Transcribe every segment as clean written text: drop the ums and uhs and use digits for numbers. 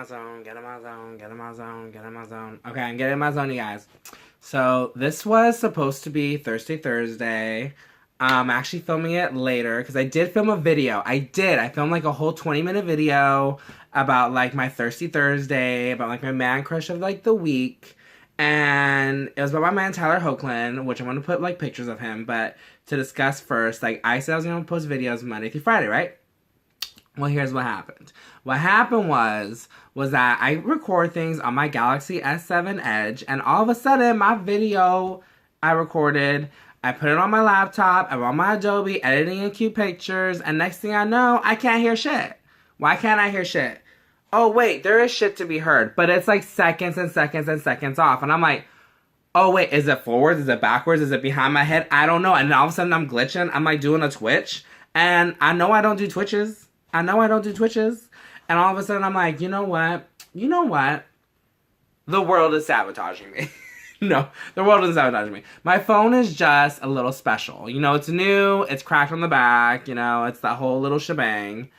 my zone, get in my zone, get in my zone, get in my zone. Okay, I'm getting in my zone, you guys. So this was supposed to be Thirsty Thursday. I'm actually filming it later because I did film a video. I filmed like a whole 20-minute video about like my Thirsty Thursday, about like my man crush of like the week. And it was about my man Tyler Hoechlin, which I'm going to put like pictures of him. But to discuss first, like I said I was going to post videos Monday through Friday, right? Well, here's what happened. What happened was that I record things on my Galaxy S7 Edge, and all of a sudden, my video I recorded, I put it on my laptop, I'm on my Adobe, editing in cute pictures, and next thing I know, I can't hear shit. Why can't I hear shit? Oh, wait, there is shit to be heard, but it's like seconds and seconds and seconds off, and I'm like, oh, wait, is it forwards? Is it backwards? Is it behind my head? I don't know, and then all of a sudden, I'm glitching. I'm like doing a Twitch, and I know I don't do Twitches. And all of a sudden I'm like, you know what? The world is sabotaging me. No, the world isn't sabotaging me. My phone is just a little special. You know, it's new, it's cracked on the back, you know, it's that whole little shebang.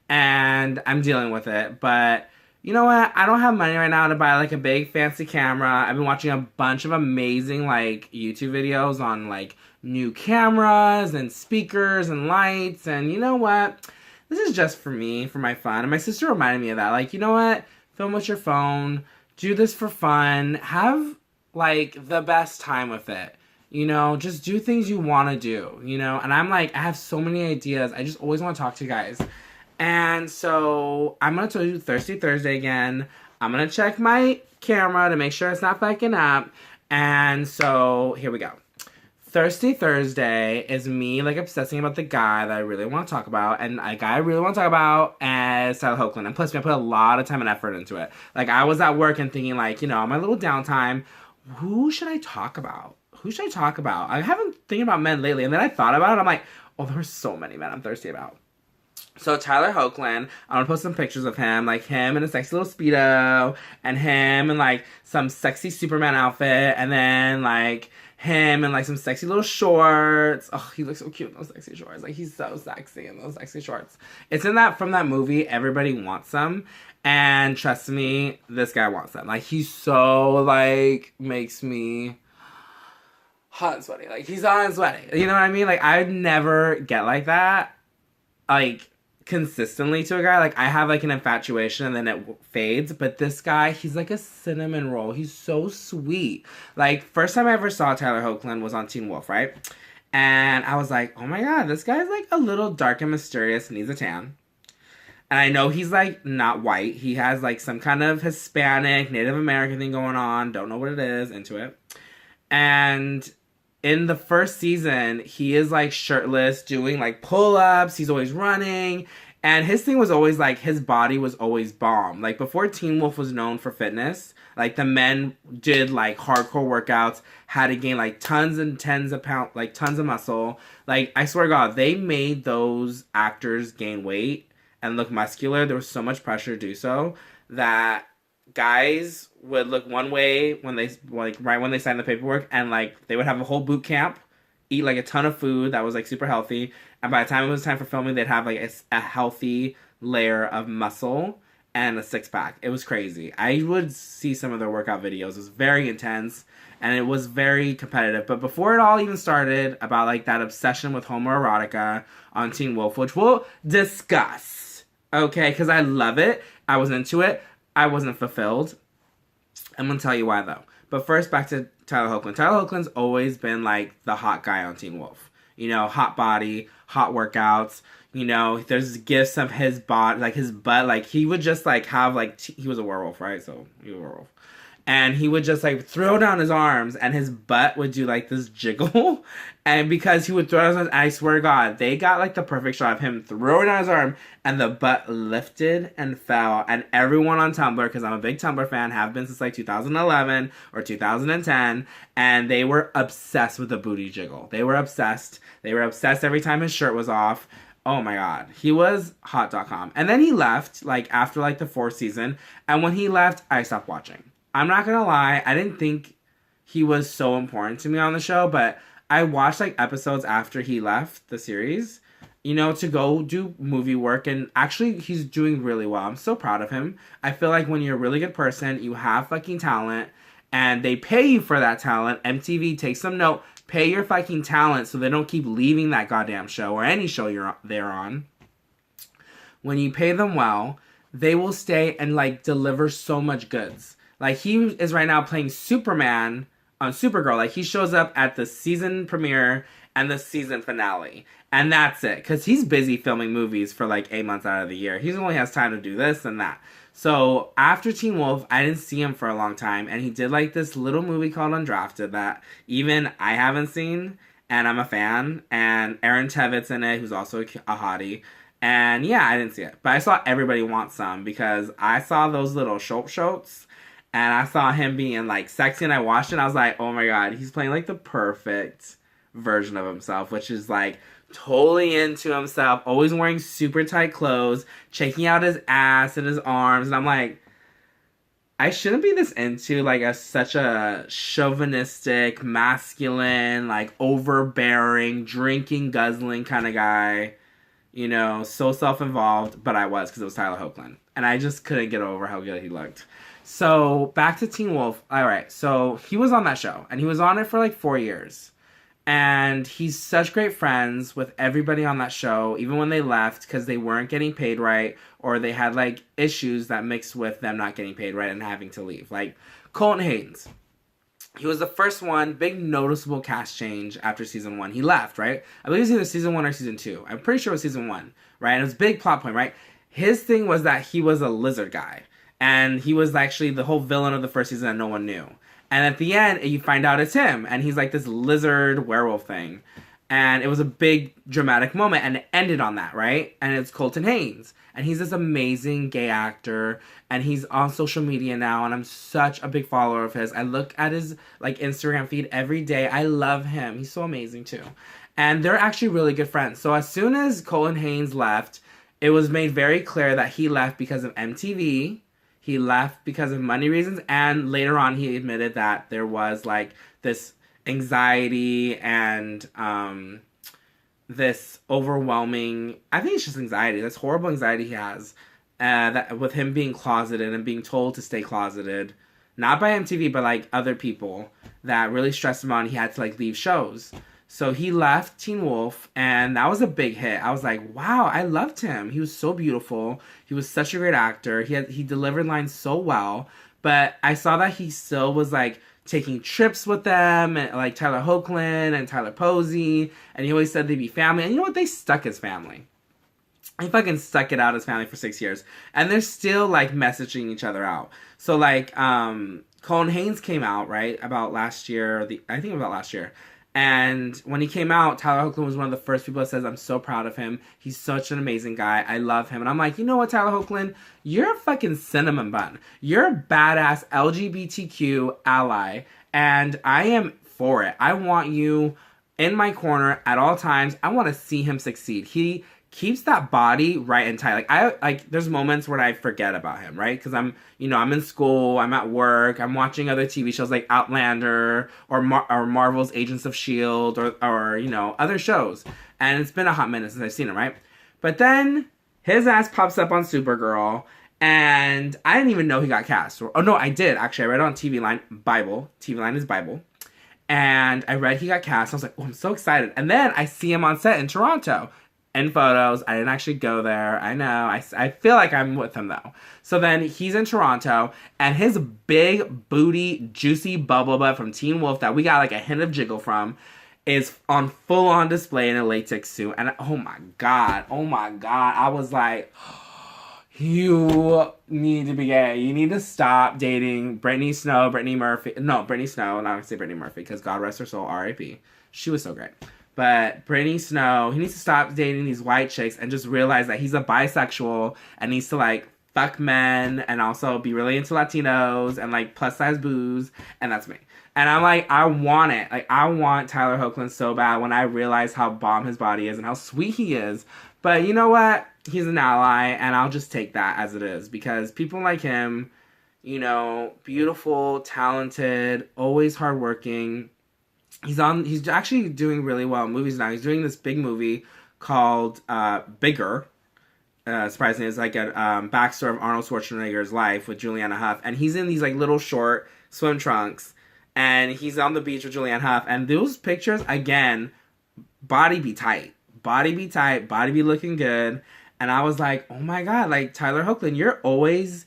And I'm dealing with it. But you know what? I don't have money right now to buy like a big fancy camera. I've been watching a bunch of amazing like YouTube videos on like new cameras and speakers and lights. And you know what? This is just for me, for my fun. And my sister reminded me of that. Like, you know what? Film with your phone. Do this for fun. Have, like, the best time with it. You know, just do things you want to do, you know? And I'm like, I have so many ideas. I just always want to talk to you guys. And so, I'm going to tell you Thirsty Thursday again. I'm going to check my camera to make sure it's not fucking up. And so, here we go. Thirsty Thursday is me, like, obsessing about the guy that I really want to talk about. And a guy I really want to talk about is Tyler Hoechlin. And plus, I put a lot of time and effort into it. Like, I was at work and thinking, like, you know, my little downtime, who should I talk about? I haven't thinking about men lately. And then I thought about it. I'm like, oh, there are so many men I'm thirsty about. So Tyler Hoechlin, I'm gonna post some pictures of him, like him in a sexy little Speedo, and him in like some sexy Superman outfit, and then like him in like some sexy little shorts. Oh, he looks so cute in those sexy shorts. Like he's so sexy in those sexy shorts. It's in that from that movie, Everybody Wants Some. And trust me, this guy wants them. Like he's so like makes me hot and sweaty. Like he's hot and sweaty. You know what I mean? Like I'd never get like that. Like consistently to a guy. Like I have like an infatuation and then it fades, but this guy, he's like a cinnamon roll. He's so sweet. Like first time I ever saw Tyler Hoechlin was on Teen Wolf, right? And I was like, oh my god, this guy's like a little dark and mysterious, needs a tan. And I know he's like not white. He has like some kind of Hispanic, Native American thing going on. Don't know what it is, into it. And in the first season, he is like shirtless, doing like pull-ups. He's always running. And his thing was always like, his body was always bomb. Like before Teen Wolf was known for fitness, like the men did like hardcore workouts, had to gain like tons and tens of pounds, like tons of muscle. Like I swear to God, they made those actors gain weight and look muscular. There was so much pressure to do so that guys would look one way when they like right when they signed the paperwork, and like they would have a whole boot camp, eat like a ton of food that was like super healthy, and by the time it was time for filming, they'd have like a healthy layer of muscle and a six-pack. It was crazy. I would see some of their workout videos. It was very intense and it was very competitive. But before it all even started, about like that obsession with homoerotica on Teen Wolf, which we'll discuss, okay, because I love it, I was into it, I wasn't fulfilled. I'm going to tell you why, though. But first, back to Tyler Hoechlin. Tyler Hoechlin's always been, like, the hot guy on Teen Wolf. You know, hot body, hot workouts. You know, there's gifs of his body, like, his butt. Like, he would just, like, have, like, he was a werewolf, right? So, he was a werewolf. And he would just, like, throw down his arms, and his butt would do, like, this jiggle. And because he would throw down his arms, and I swear to God, they got, like, the perfect shot of him throwing down his arm, and the butt lifted and fell. And everyone on Tumblr, because I'm a big Tumblr fan, have been since, like, 2011 or 2010, and they were obsessed with the booty jiggle. They were obsessed. They were obsessed every time his shirt was off. Oh my god. He was hot.com. And then he left, like, after, like, the 4th season. And when he left, I stopped watching. I'm not gonna lie, I didn't think he was so important to me on the show, but I watched, like, episodes after he left the series, you know, to go do movie work. And actually, he's doing really well. I'm so proud of him. I feel like when you're a really good person, you have fucking talent, and they pay you for that talent. MTV, take some note. Pay your fucking talent so they don't keep leaving that goddamn show or any show they're on. When you pay them well, they will stay and like deliver so much goods. Like he is right now playing Superman on Supergirl. Like he shows up at the season premiere and the season finale. And that's it. Because he's busy filming movies for like 8 months out of the year. He only has time to do this and that. So after Teen Wolf, I didn't see him for a long time. And he did like this little movie called Undrafted that even I haven't seen. And I'm a fan. And Aaron Tveitt's in it, who's also a hottie. And yeah, I didn't see it. But I saw Everybody Wants Some because I saw those little shots. And I saw him being like sexy, and I watched it and I was like, oh my god, he's playing like the perfect version of himself, which is like totally into himself, always wearing super tight clothes, checking out his ass and his arms. And I'm like, I shouldn't be this into like such a chauvinistic, masculine, like overbearing, drinking, guzzling kind of guy. You know, so self-involved, but I was because it was Tyler Hoechlin. And I just couldn't get over how good he looked. So, back to Teen Wolf. Alright, so he was on that show, and he was on it for like 4 years. And he's such great friends with everybody on that show, even when they left, because they weren't getting paid right, or they had like issues that mixed with them not getting paid right and having to leave. Like, Colton Hayes. He was the first one, big noticeable cast change after season 1. He left, right? I believe it was either season 1 or season 2. I'm pretty sure it was season 1, right? And it was a big plot point, right? His thing was that he was a lizard guy. And he was actually the whole villain of the first season that no one knew. And at the end, you find out it's him. And he's like this lizard werewolf thing. And it was a big dramatic moment. And it ended on that, right? And it's Colton Hayes. And he's this amazing gay actor. And he's on social media now. And I'm such a big follower of his. I look at his like Instagram feed every day. I love him. He's so amazing too. And they're actually really good friends. So as soon as Colton Hayes left, it was made very clear that he left because of MTV. He left because of money reasons, and later on he admitted that there was like this anxiety and this overwhelming, I think it's just anxiety, this horrible anxiety he has, that with him being closeted and being told to stay closeted, not by MTV, but like other people, that really stressed him out, and he had to like leave shows. So he left Teen Wolf, and that was a big hit. I was like, wow, I loved him. He was so beautiful. He was such a great actor. He delivered lines so well. But I saw that he still was, like, taking trips with them, and, like Tyler Hoechlin and Tyler Posey, and he always said they'd be family. And you know what? They stuck as family. He fucking stuck it out as family for 6 years. And they're still, like, messaging each other out. So, like, Colton Hayes came out, right, about last year. I think about last year. And when he came out, Tyler Hoechlin was one of the first people that says, I'm so proud of him. He's such an amazing guy. I love him. And I'm like, you know what, Tyler Hoechlin? You're a fucking cinnamon bun. You're a badass LGBTQ ally. And I am for it. I want you in my corner at all times. I want to see him succeed. He keeps that body right and tight. Like there's moments where I forget about him, right? Because I'm in school, I'm at work, I'm watching other TV shows like Outlander or Marvel's Agents of S.H.I.E.L.D. or other shows. And it's been a hot minute since I've seen him, right? But then his ass pops up on Supergirl, and I didn't even know he got cast. Oh no, I did actually. I read it on TV Line, Bible. TV Line is Bible. And I read he got cast. I was like, oh, I'm so excited. And then I see him on set in Toronto. In photos. I didn't actually go there. I know. I feel like I'm with him, though. So then he's in Toronto, and his big, booty, juicy bubble butt from Teen Wolf that we got like a hint of jiggle from is on full-on display in a latex suit. And oh my god. I was like, you need to be gay. You need to stop dating Brittany Snow, Brittany Murphy. No, Brittany Snow. I'm not going to say Brittany Murphy because God rest her soul, R.I.P. She was so great. But Brittany Snow, he needs to stop dating these white chicks and just realize that he's a bisexual and needs to, like, fuck men and also be really into Latinos and, like, plus-size booze. And that's me. And I'm like, I want it. Like, I want Tyler Hoechlin so bad when I realize how bomb his body is and how sweet he is. But you know what? He's an ally, and I'll just take that as it is. Because people like him, beautiful, talented, always hardworking. He's actually doing really well in movies now. He's doing this big movie called Bigger. Surprisingly, it's like a backstory of Arnold Schwarzenegger's life with Julianne Hough, and he's in these like little short swim trunks, and he's on the beach with Julianne Hough, and those pictures again, body be tight, body be looking good, and I was like, oh my god, like Tyler Hoechlin, you're always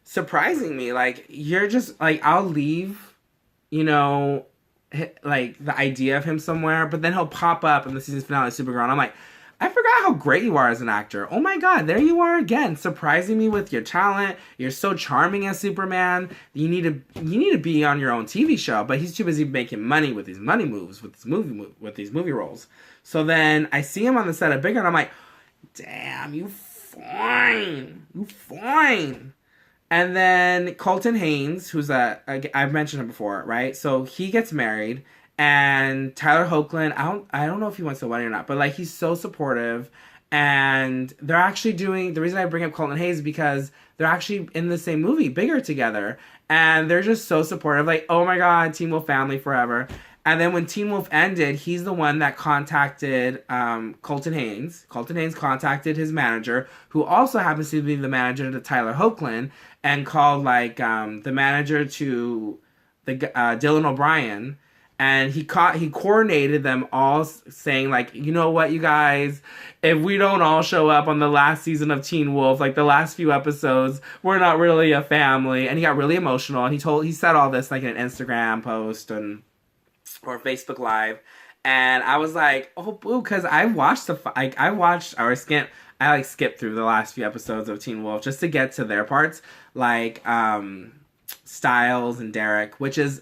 surprising me, like you're just like I'll leave, you know, like the idea of him somewhere, but then he'll pop up in the season finale of Supergirl, and I'm like, I forgot how great you are as an actor. Oh my god, there you are again, surprising me with your talent. You're so charming as Superman. You need to be on your own TV show, but he's too busy making money with these money moves, with these movie roles. So then I see him on the set of Bigger, and I'm like, damn, you fine. And then Colton Hayes, who's I've mentioned him before, right? So he gets married. And Tyler Hoechlin, I don't know if he went to the wedding or not, but like he's so supportive, and they're actually doing, the reason I bring up Colton Hayes is because they're actually in the same movie, Bigger, together, and they're just so supportive, like, oh my god, Teen Wolf family forever. And then when Teen Wolf ended, he's the one that contacted Colton Hayes. Colton Hayes contacted his manager, who also happens to be the manager to Tyler Hoechlin, and called like the manager to the Dylan O'Brien. And he coordinated them all, saying like, you know what, you guys, if we don't all show up on the last season of Teen Wolf, like the last few episodes, we're not really a family. And he got really emotional, and he said all this like in an Instagram post or Facebook Live, and I was like, oh boo, because I skipped through the last few episodes of Teen Wolf just to get to their parts, like Styles and Derek, which is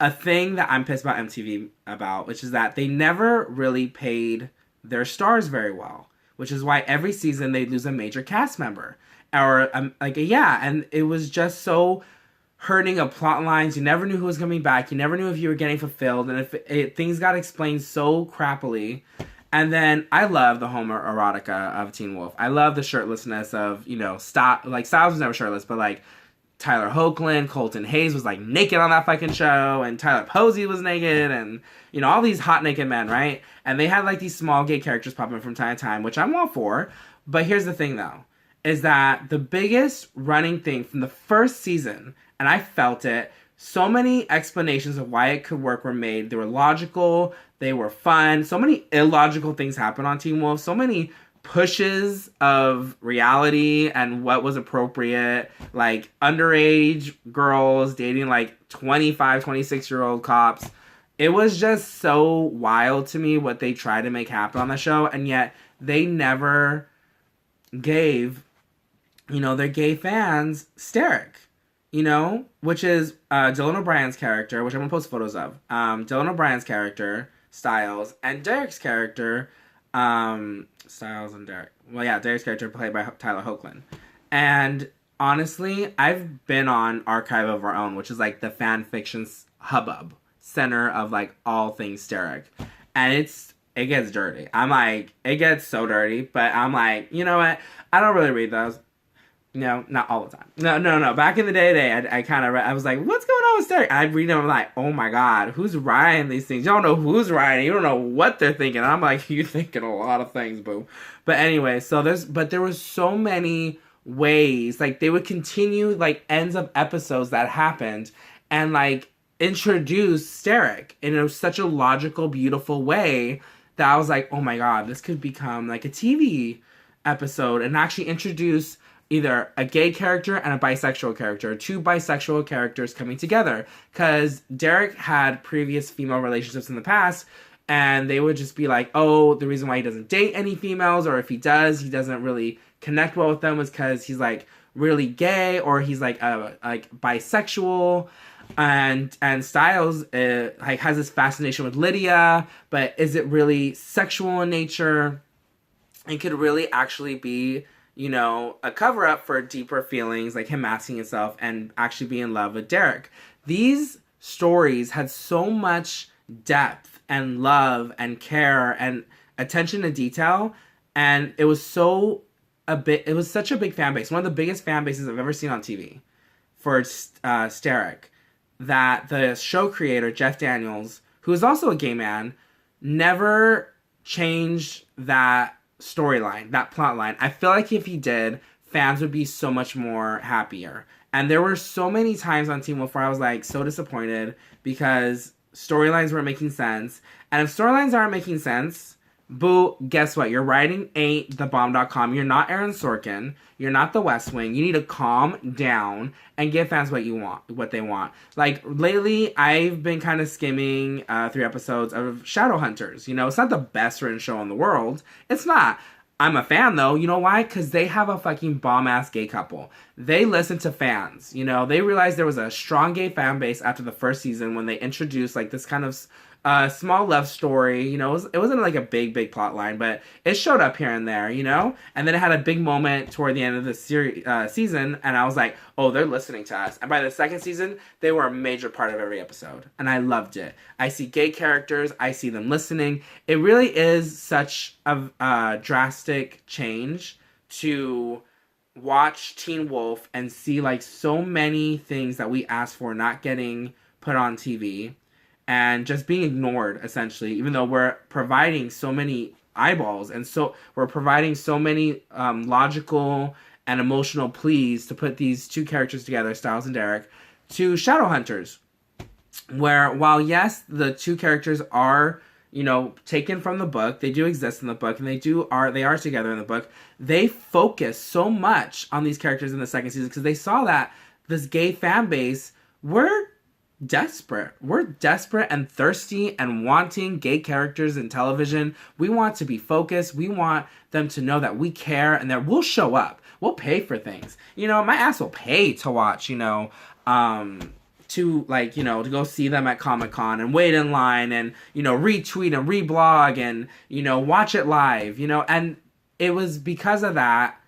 a thing that I'm pissed about MTV about, which is that they never really paid their stars very well, which is why every season they lose a major cast member. And it was just so hurting of plot lines. You never knew who was coming back. You never knew if you were getting fulfilled, and if things got explained so crappily. And then I love the homoerotica of Teen Wolf. I love the shirtlessness of, you know, Styles was never shirtless, but like Tyler Hoechlin, Colton Hayes was like naked on that fucking show, and Tyler Posey was naked, and you know, all these hot naked men, right? And they had like these small gay characters popping from time to time, which I'm all for. But here's the thing though, is that the biggest running thing from the first season, and I felt it, so many explanations of why it could work were made. They were logical, they were fun. So many illogical things happened on Teen Wolf. So many pushes of reality and what was appropriate, like underage girls dating like 25, 26-year-old cops. It was just so wild to me what they tried to make happen on the show, and yet they never gave, you know, their gay fans Steric, you know, which is Dylan O'Brien's character, which I'm gonna post photos of. Dylan O'Brien's character, Styles, and Derek's character, Styles and Derek. Well, yeah, Derek's character played by Tyler Hoechlin. And honestly, I've been on Archive of Our Own, which is like the fan fiction's hubbub, center of like all things Derek. And it gets dirty. I'm like, it gets so dirty, but I'm like, you know what? I don't really read those. No, not all the time. No. Back in the day, I kind of read, I was like, what's going on with Derek? I read them, I'm like, oh my god, who's writing these things? You don't know who's writing. You don't know what they're thinking. And I'm like, you're thinking a lot of things, boo. But anyway, there was so many ways, like they would continue like ends of episodes that happened and like introduce Derek in such a logical, beautiful way that I was like, oh my god, this could become like a TV episode and actually introduce either a gay character and a bisexual character, two bisexual characters coming together. Because Derek had previous female relationships in the past, and they would just be like, oh, the reason why he doesn't date any females, or if he does, he doesn't really connect well with them, is because he's like really gay, or he's like bisexual. And Styles like has this fascination with Lydia, but is it really sexual in nature? It could really actually be, you know, a cover-up for deeper feelings, like him asking himself and actually be in love with Derek. These stories had so much depth and love and care and attention to detail, and it was such a big fan base. One of the biggest fan bases I've ever seen on TV for Steric, that the show creator, Jeff Daniels, who is also a gay man, never changed that storyline, that plot line. I feel like if he did, fans would be so much more happier. And there were so many times on Teen Wolf where I was like so disappointed because storylines weren't making sense. And if storylines aren't making sense, boo, guess what? Your writing ain't thebomb.com. You're not Aaron Sorkin. You're not the West Wing. You need to calm down and give fans what you want, what they want. Like, lately, I've been kind of skimming 3 episodes of Shadowhunters. You know, it's not the best written show in the world. It's not. I'm a fan, though. You know why? Because they have a fucking bomb-ass gay couple. They listen to fans. You know, they realized there was a strong gay fan base after the first season when they introduced, like, this kind of small love story. You know, it wasn't like a big plot line, but it showed up here and there, you know? And then it had a big moment toward the end of the season, and I was like, oh, they're listening to us. And by the second season, they were a major part of every episode, and I loved it. I see gay characters, I see them listening. It really is such a drastic change to watch Teen Wolf and see, like, so many things that we asked for not getting put on TV. And just being ignored, essentially, even though we're providing so many eyeballs and so we're providing so many logical and emotional pleas to put these 2 characters together, Styles and Derek, to Shadowhunters, where while yes, the 2 characters are, you know, taken from the book, they do exist in the book, and they are together in the book. They focus so much on these characters in the second season because they saw that this gay fan base were desperate. We're desperate and thirsty and wanting gay characters in television. We want to be focused. We want them to know that we care and that we'll show up. We'll pay for things. You know, my ass will pay to watch, you know, to like, you know, to go see them at Comic-Con and wait in line and, you know, retweet and reblog and, you know, watch it live, you know, and it was because of that,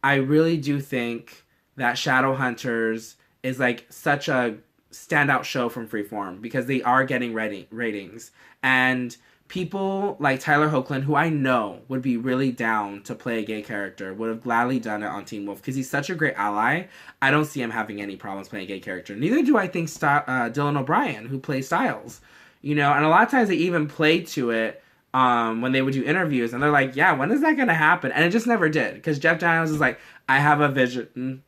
I really do think that Shadowhunters is like such a standout show from Freeform because they are getting ratings, and people like Tyler Hoechlin, who I know would be really down to play a gay character, would have gladly done it on Teen Wolf because he's such a great ally. I don't see him having any problems playing a gay character. Neither do I think Dylan O'Brien, who plays Styles, you know, and a lot of times they even play to it when they would do interviews, and they're like, yeah, when is that going to happen? And it just never did because Jeff Daniels is like, I have a vision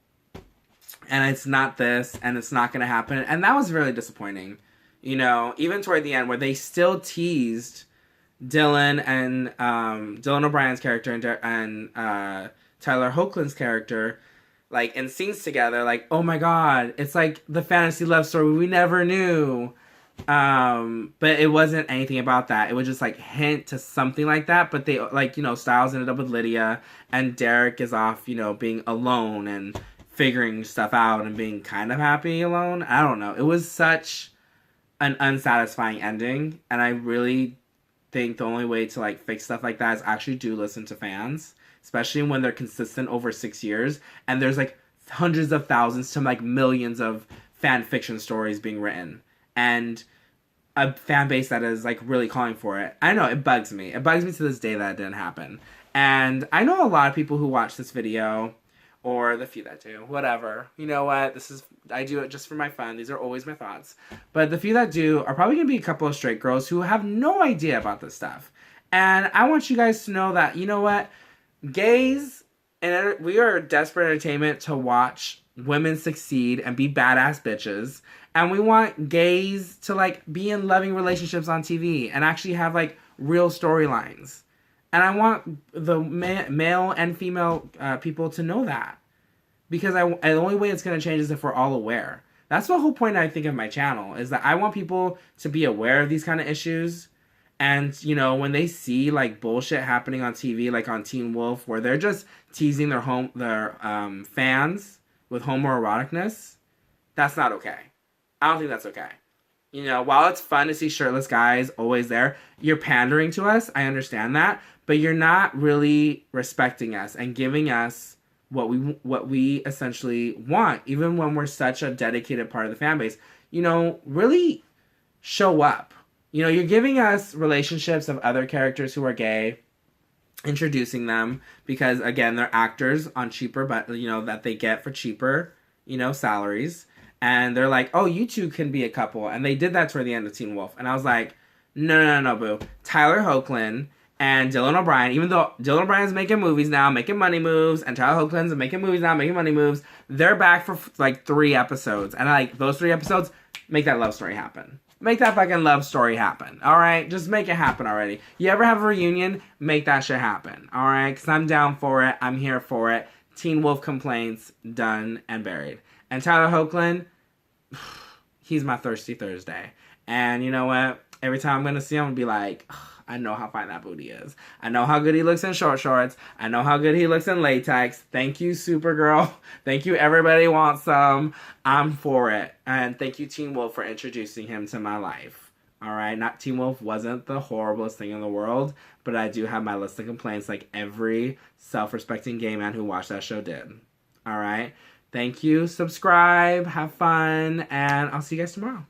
and it's not this, and it's not going to happen. And that was really disappointing, you know, even toward the end where they still teased Dylan and Dylan O'Brien's character and Tyler Hoechlin's character, like, in scenes together, like, oh my god, it's like the fantasy love story we never knew. But it wasn't anything about that. It was just, like, hint to something like that, but they, like, you know, Styles ended up with Lydia, and Derek is off, you know, being alone and figuring stuff out and being kind of happy alone. I don't know. It was such an unsatisfying ending, and I really think the only way to, like, fix stuff like that is actually do listen to fans, especially when they're consistent over 6 years, and there's, like, hundreds of thousands to, like, millions of fan fiction stories being written, and a fan base that is, like, really calling for it. I know, it bugs me. It bugs me to this day that it didn't happen. And I know a lot of people who watch this video, or the few that do, whatever. You know what? I do it just for my fun. These are always my thoughts. But the few that do are probably going to be a couple of straight girls who have no idea about this stuff. And I want you guys to know that, you know what? Gays, and we are desperate entertainment to watch women succeed and be badass bitches. And we want gays to, like, be in loving relationships on TV and actually have, like, real storylines. And I want the male and female people to know that. Because the only way it's going to change is if we're all aware. That's the whole point, I think, of my channel, is that I want people to be aware of these kind of issues. And, you know, when they see, like, bullshit happening on TV, like on Teen Wolf, where they're just teasing their fans with homoeroticness, that's not okay. I don't think that's okay. You know, while it's fun to see shirtless guys always there, you're pandering to us. I understand that. But you're not really respecting us and giving us what we essentially want, even when we're such a dedicated part of the fan base. You know, really show up. You know, you're giving us relationships of other characters who are gay, introducing them because, again, they're actors on cheaper, but, you know, that they get for cheaper, you know, salaries. And they're like, oh, you two can be a couple. And they did that toward the end of Teen Wolf. And I was like, no, boo. Tyler Hoechlin And Dylan O'Brien, even though Dylan O'Brien's making movies now, making money moves, and Tyler Hoechlin's making movies now, making money moves, they're back for like 3 episodes. And like those 3 episodes, make that love story happen. Make that fucking love story happen. Alright? Just make it happen already. You ever have a reunion? Make that shit happen. Alright? Because I'm down for it. I'm here for it. Teen Wolf complaints, done and buried. And Tyler Hoechlin, he's my Thirsty Thursday. And you know what? Every time I'm going to see him, I'm going to be like, I know how fine that booty is. I know how good he looks in short shorts. I know how good he looks in latex. Thank you, Supergirl. Thank you, Everybody Wants Some. I'm for it. And thank you, Teen Wolf, for introducing him to my life. Alright? Not Teen Wolf wasn't the horriblest thing in the world, but I do have my list of complaints like every self-respecting gay man who watched that show did. Alright? Thank you. Subscribe. Have fun. And I'll see you guys tomorrow.